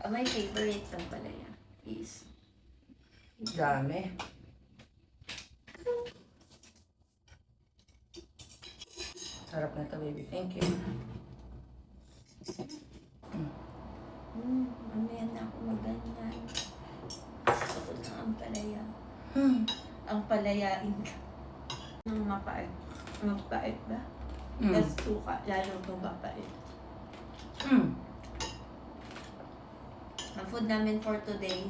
My favorite ng palaya is Dami. Sarap na ito, baby. Thank you. mamaya na ako magganyan. Gusto ko na ang palaya. Ang palayain ka. Ang mapait. Mapait ba? Tapos suka, lalo kung mapait. Ang food namin for today,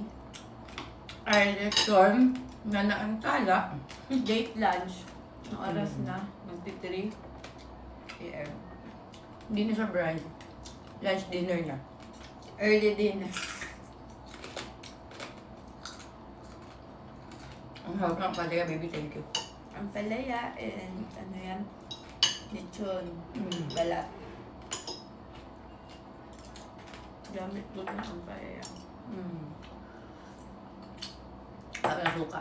Ay, leksyon na naantala. date lunch. Ang oras na, magti-3 a.m. Hindi na siya brunch. Lunch, dinner na. Early dinner. Ang hawak ng palaya, baby. Thank you. Ang palaya and ano yan, lechon, balat. Gamit ko na ang palaya. Sabi ng suka.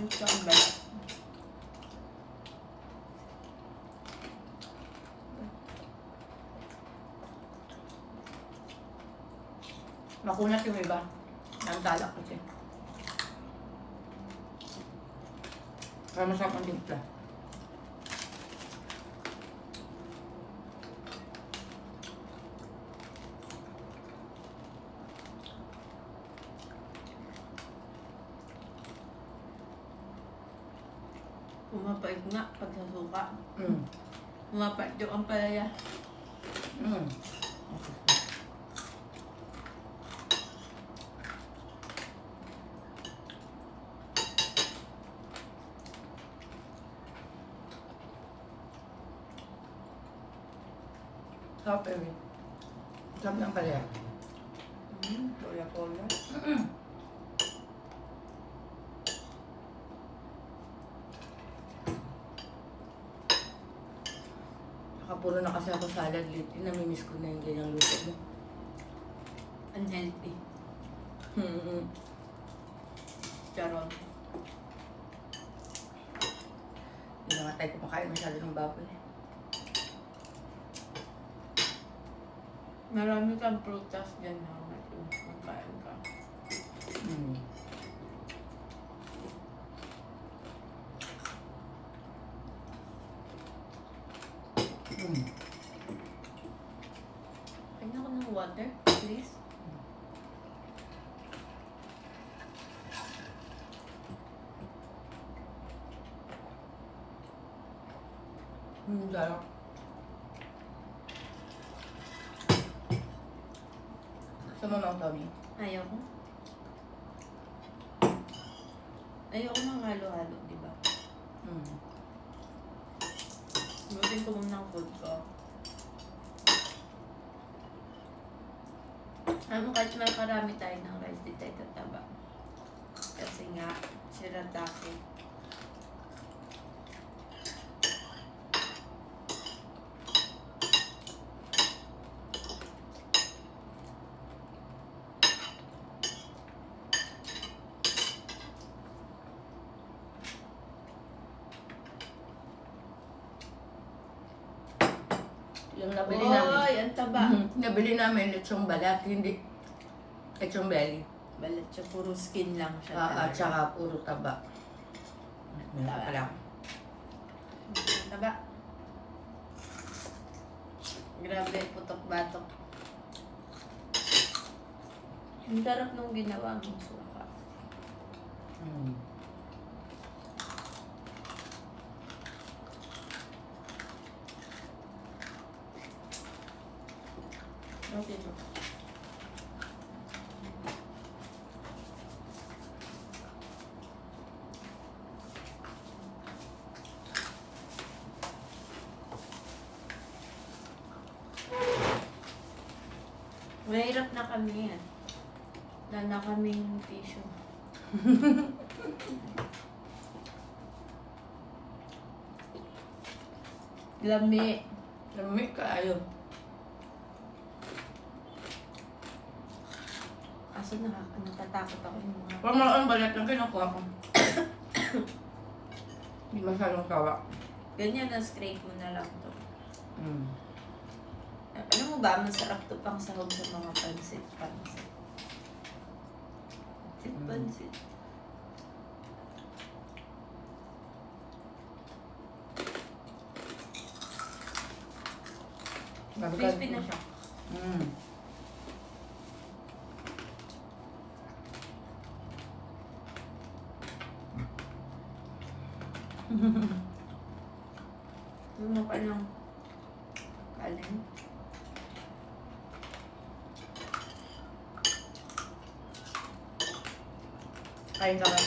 Ito ang balat. Makunat yung iba. Naantala kasi. Para masarap ang timpla. Pumapait nga pag sa suka. Pumapait yung ang palaya. Sarap, baby. Sarap ng palaya. Cola-cola. Nakapuro na kasi ako salad lately. Namimiss ko na yung ganyang luto mo. Unhealthy. Charon. Hindi na nga tayo kumakain masyado ng baboy. Marami kang prutas dyan na magkain ka. Kain ako ng water, please. Sarap. Gusto mo ng Tommy? Ayoko. Ayoko ng halo-halo, di ba? Butin ko muna ang food ko. Alam mo, kahit marami tayo ng rice, di tayo tataba. Kasi nga, shirataki. Yung nabili namin. Oy, ang taba. Nabili namin lechong balat, hindi lechong belly. Balat siya, puro skin lang siya. At saka puro taba. Meron pala. Ang taba. Grabe, putok-batok. Ang sarap nung ginawa mong suka. Okay po. Mahirap na kami yan. Wala na kaming tissue. Lami. Lami kaayo. Aso natatakot ako yung mga... Pag mga balat lang kinukuha ko. Hindi masyadong tawa. Ganyan na scrape mo na lang to. Mm. Alam mo ba, masarap to pang sahog sa mga pansit. Pansit. Crispy na siya. Mm. Ano pa ng kanin? Kain ka ba?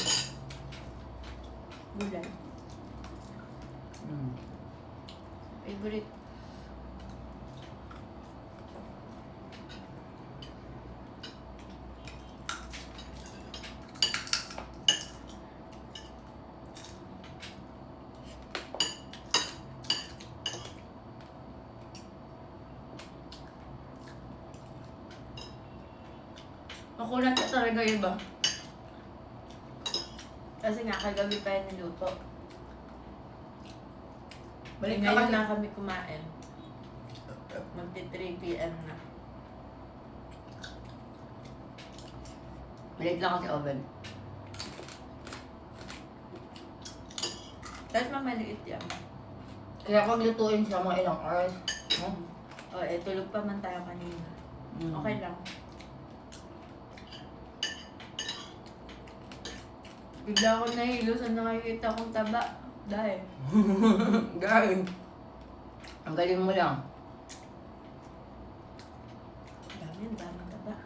Gulay. Mm. Favorite. Makulat ka talaga iba. Kasi nga, kagabi pa yan niluto. Balik Ngayon ka na kami kumain. Magti 3 p.m. na. Balik lang kasi oven. Tapos mamaliit yan. Kaya pag lutuin siya mga ilang hours. Oh. O, tulog pa man tayo kanina. Mm. Okay lang. Bigla ako nahilo sa nakikita kong taba. Dahil. Galing. Ang galing mo lang. Daming taba.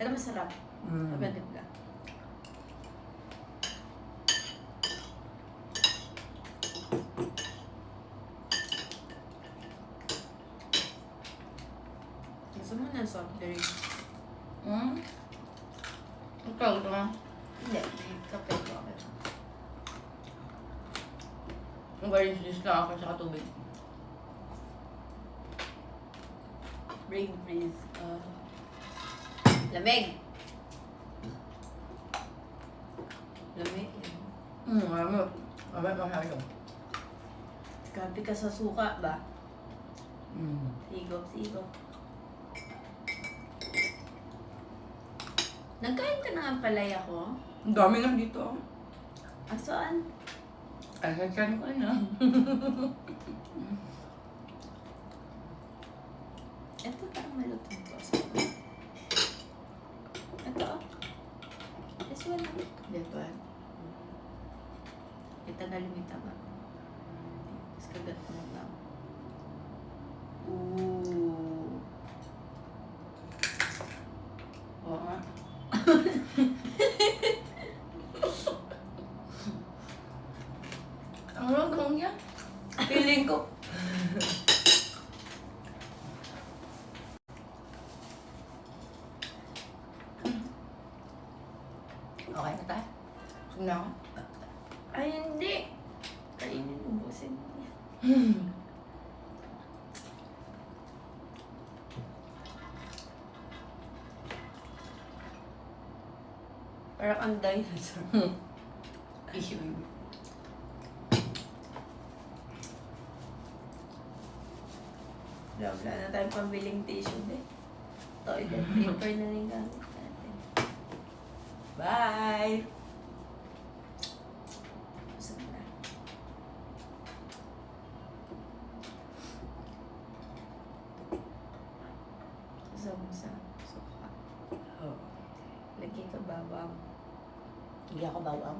Pero masarap. Mm. Mabanib lang. Gusto mo na soft drink? Hmm? Ikaw ito nga. Hindi, may kape ko. Ang galing juice lang ako sa tubig. Bring please. Lamig! Lamig yan. Alam mo masyado. Grabe ka sa suka ba? Mm. Sigop. Nagkain ka na ng palaya ko? Ang dami nga dito. Ah, saan? Ay, sa tiyan ko na. Ito parang malutong to. Ito. This one. Diba? Ito na limita ba? Tapos kagat mo lang. Ooh. Oo nga. Ang lagong niya. Feeling ko. Okay na tayo. Gusto na ako. Ay, hindi. Kainin mo, busin mo yan. Parang ang dinosaur. Issue baby. Wala na tayong pambiling tissue eh. Toilet paper na rin gamit natin. Bye! Busog na. Busog mo sa suka. Oh. Lagi ka bawang. Hindi ako bawang.